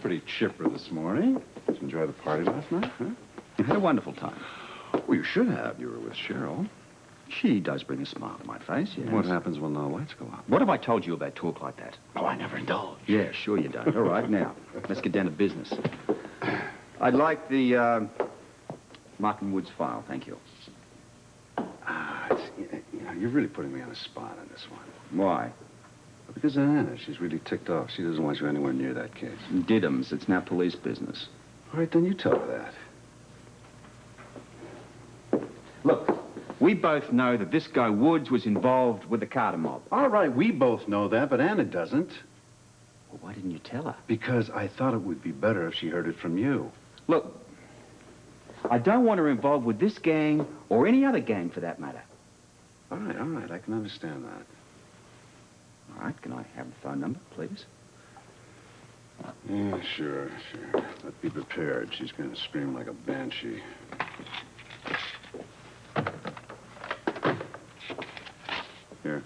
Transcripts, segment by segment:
pretty chipper this morning. Did you enjoy the party last night, huh? I had a wonderful time. Well, you should have. You were with Cheryl. She does bring a smile to my face, yes. What happens when the lights go out? What have I told you about talk like that? Oh, I never indulge. Yeah, sure you don't. All right, now, let's get down to business. I'd like the, Martin Woods file, thank you. You're really putting me on the spot on this one. Why? Because of Anna. She's really ticked off. She doesn't want you anywhere near that case. Diddums, it's now police business. All right, then you tell her that. Look, we both know that this guy Woods was involved with the Carter mob. All right, we both know that, but Anna doesn't. Well, why didn't you tell her? Because I thought it would be better if she heard it from you. Look, I don't want her involved with this gang or any other gang for that matter. All right, I can understand that. All right, can I have the phone number, please? Yeah, sure. But be prepared. She's going to scream like a banshee. Here.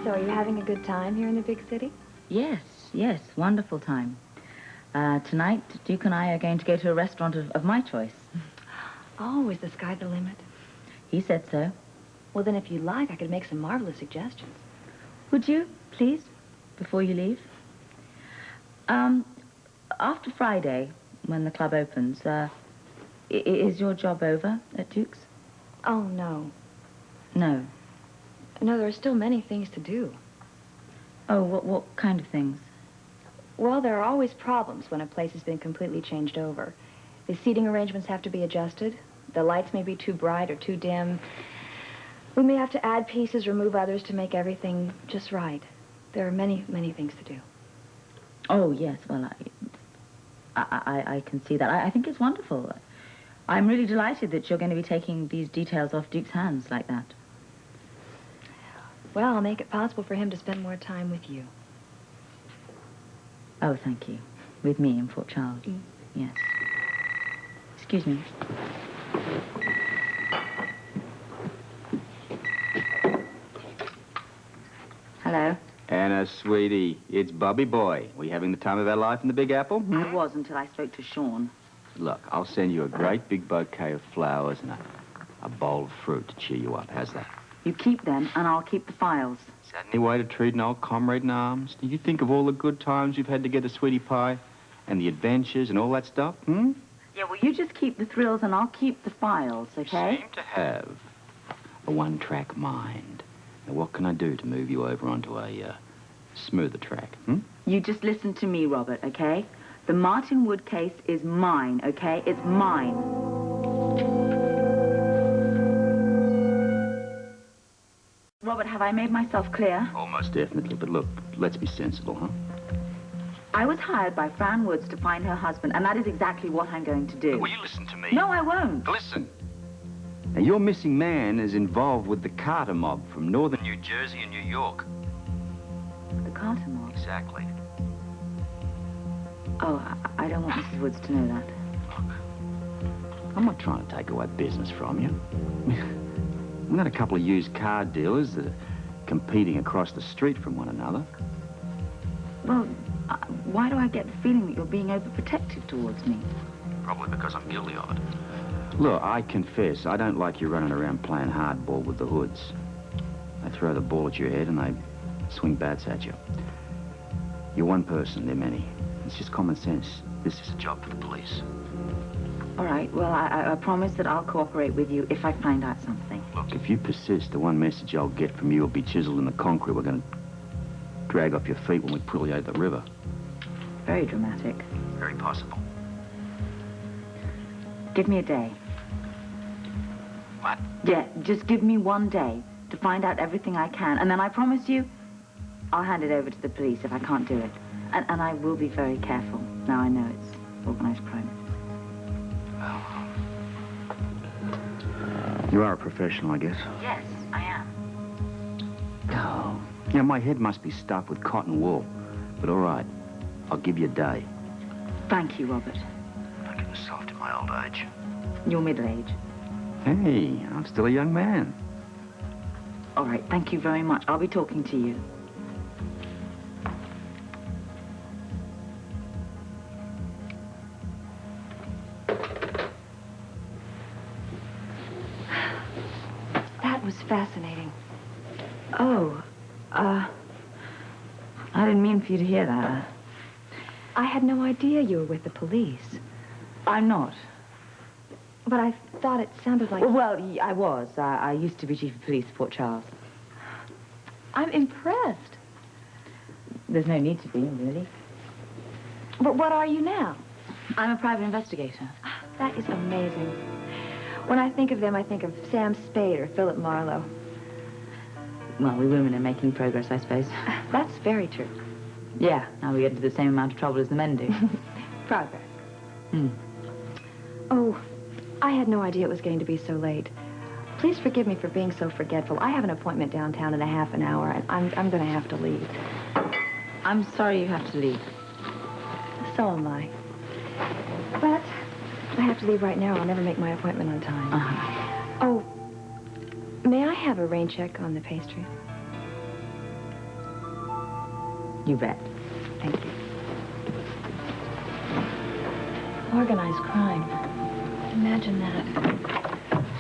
So are you having a good time here in the big city? Yes, wonderful time. Tonight, Duke and I are going to go to a restaurant of my choice. Oh, is the sky the limit? He said so. Well, then if you like, I could make some marvelous suggestions. Would you, please, before you leave? After Friday, when the club opens, is your job over at Duke's? Oh, no. No. No, there are still many things to do. Oh, what kind of things? Well, there are always problems when a place has been completely changed over. The seating arrangements have to be adjusted. The lights may be too bright or too dim. We may have to add pieces, remove others to make everything just right. There are many, many things to do. Oh, yes, well, I can see that. I think it's wonderful. I'm really delighted that you're going to be taking these details off Duke's hands like that. Well, I'll make it possible for him to spend more time with you. Oh, thank you. With me in Fort Charles. Yes. Excuse me. Hello? Anna, sweetie, it's Bobby Boy. We having the time of our life in the Big Apple? I was until I spoke to Sean. Look, I'll send you a great big bouquet of flowers and a bowl of fruit to cheer you up. How's that? You keep them, and I'll keep the files. Is that any way to treat an old comrade in arms? Do you think of all the good times you've had together, sweetie pie? And the adventures and all that stuff, Yeah, well, you just keep the thrills, and I'll keep the files, okay? You seem to have a one-track mind. Now, what can I do to move you over onto a smoother track, You just listen to me, Robert, okay? The Martin Wood case is mine, okay? It's mine. Robert, have I made myself clear? Almost definitely, but look, let's be sensible, huh? I was hired by Fran Woods to find her husband, and that is exactly what I'm going to do. Will you listen to me? No, I won't. Listen. Now, your missing man is involved with the Carter mob from northern New Jersey and New York. The Carter mob? Exactly. Oh, I don't want Mrs. Woods to know that. Look, I'm not trying to take away business from you. We've got a couple of used car dealers that are competing across the street from one another. Well, why do I get the feeling that you're being overprotective towards me? Probably because I'm guilty of it. Look, I confess, I don't like you running around playing hardball with the hoods. They throw the ball at your head and they swing bats at you. You're one person, they're many. It's just common sense. This is a job for the police. All right, well, I promise that I'll cooperate with you if I find out something. Look, if you persist, the one message I'll get from you will be chiseled in the concrete we're going to drag off your feet when we pull you out of the river. Very dramatic. Very possible. Give me a day. What? Yeah, just give me one day to find out everything I can, and then I promise you, I'll hand it over to the police if I can't do it. And I will be very careful. Now I know it's organized crime. You are a professional, I guess. Yes, I am. Oh. Yeah, my head must be stuffed with cotton wool. But all right, I'll give you a day. Thank you, Robert. I'm getting soft in my old age. Your middle age. Hey, I'm still a young man. All right, thank you very much. I'll be talking to you. fascinating. Oh, I didn't mean for you to hear that. I had no idea you were with the police. I'm not. But I thought it sounded like... Well, I was. I used to be chief of police at Port Charles. I'm impressed. There's no need to be, really. But what are you now? I'm a private investigator. That is amazing. When I think of them, I think of Sam Spade or Philip Marlowe. Well, we women are making progress, I suppose. That's very true. Yeah, now we get into the same amount of trouble as the men do. Progress. Hmm. Oh, I had no idea it was getting to be so late. Please forgive me for being so forgetful. I have an appointment downtown in a half an hour, and I'm going to have to leave. I'm sorry you have to leave. So am I. But I have to leave right now. I'll never make my appointment on time. Uh-huh. Oh, may I have a rain check on the pastry? You bet. Thank you. Organized crime. Imagine that.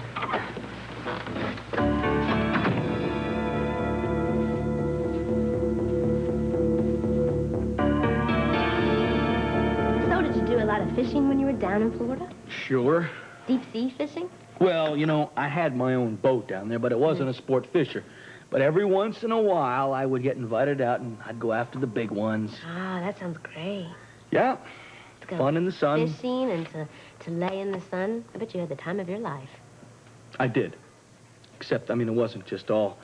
So, did you do a lot of fishing when you were down in Florida? Sure. Deep sea fishing? Well, you know, I had my own boat down there, but it wasn't a sport fisher. But every once in a while, I would get invited out, and I'd go after the big ones. Ah, that sounds great. Yeah, To go fun in the sun. Fishing and to lay in the sun. I bet you had the time of your life. I did. Except, I mean, it wasn't just all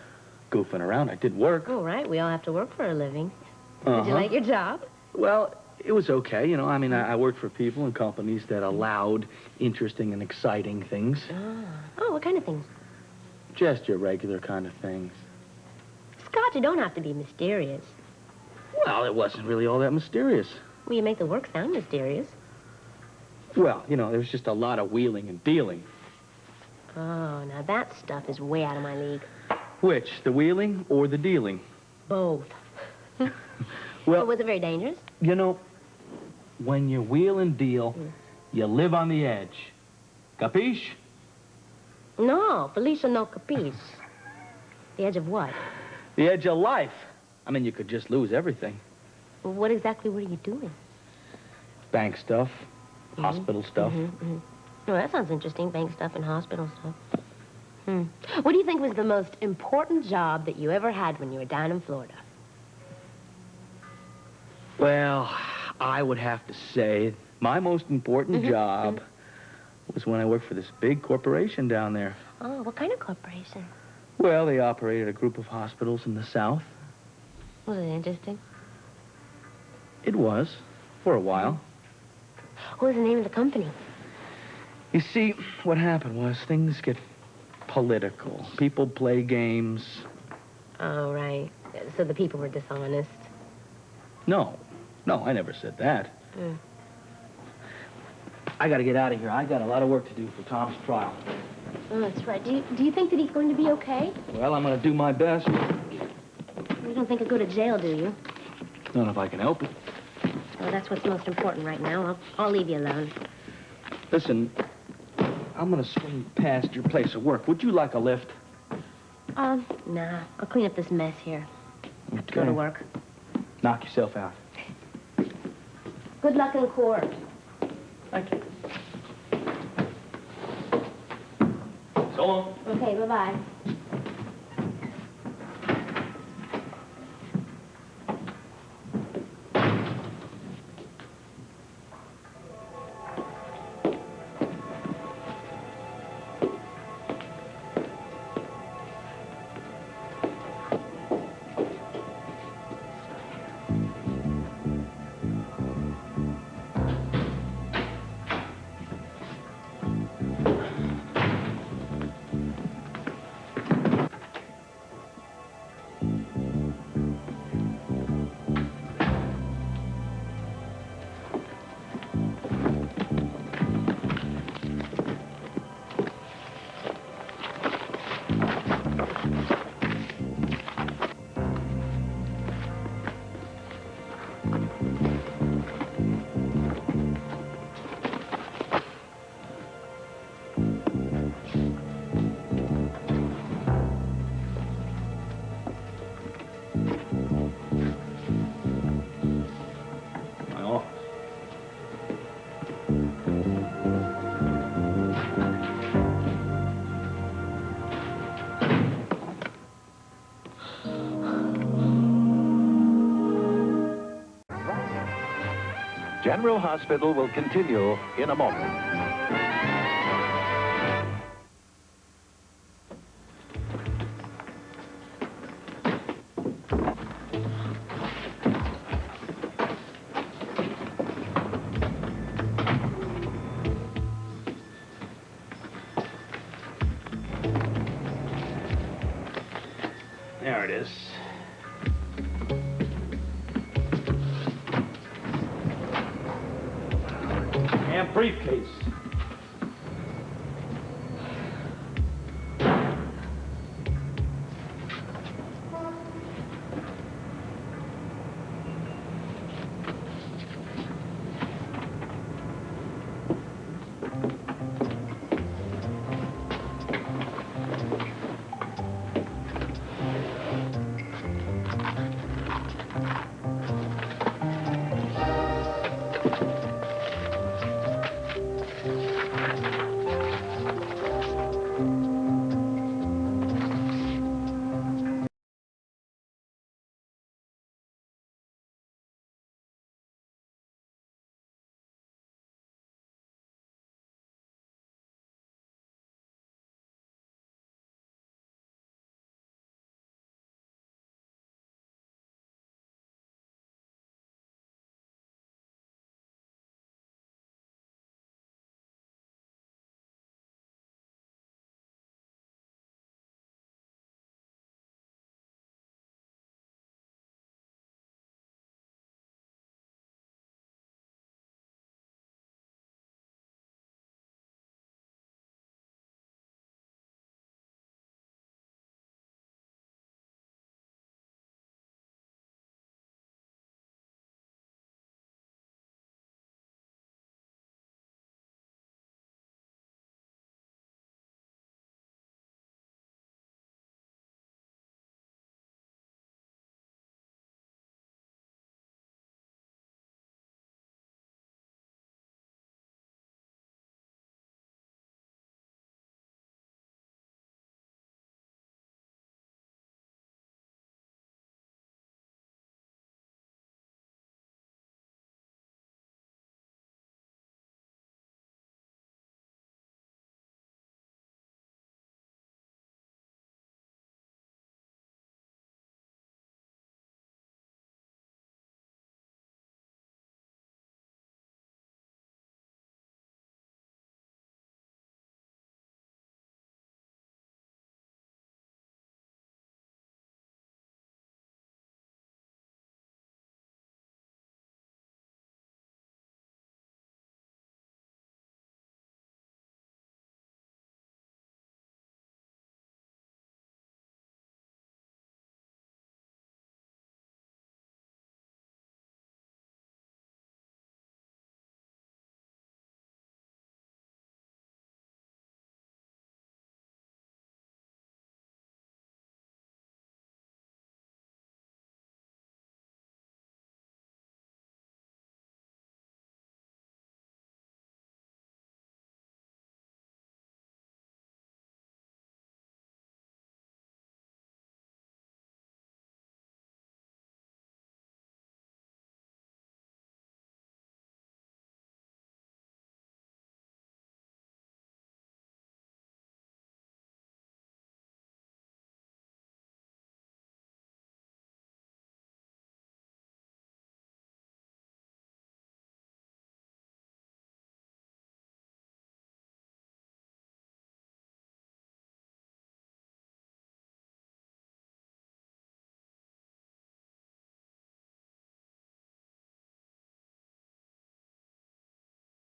goofing around. I did work. Oh, right. We all have to work for a living. Did Uh-huh. you like your job? Well, it was okay, you know. I mean, I worked for people and companies that allowed interesting and exciting things. Oh, what kind of things? Just your regular kind of things. Scott, you don't have to be mysterious. Well, it wasn't really all that mysterious. Well, you make the work sound mysterious. Well, you know, there was just a lot of wheeling and dealing. Oh, now that stuff is way out of my league. Which, the wheeling or the dealing? Both. Well, Was it very dangerous? you know, when you wheel and deal, you live on the edge. Capiche? No, Felicia no capiz. The edge of what? The edge of life. I mean, you could just lose everything. Well, what exactly were you doing? Bank stuff, hospital stuff. Oh, that sounds interesting, bank stuff and hospital stuff. What do you think was the most important job that you ever had when you were down in Florida? Well, I would have to say my most important job was when I worked for this big corporation down there. Oh, what kind of corporation? Well, they operated a group of hospitals in the South. Was it interesting? It was, for a while. What was the name of the company? You see, what happened was things get political. People play games. Oh, right. So the people were dishonest. No, I never said that. I gotta get out of here. I got a lot of work to do for Tom's trial. Oh, that's right. Do you think that he's going to be okay? Well, I'm gonna do my best. You don't think he'll go to jail, do you? Not if I can help it. Well, that's what's most important right now. I'll leave you alone. Listen, I'm gonna swing past your place of work. Would you like a lift? Nah. I'll clean up this mess here. Have to go to work. Knock yourself out. Good luck in court. Thank you. So long. Okay, bye-bye. General Hospital will continue in a moment. There it is. And briefcase.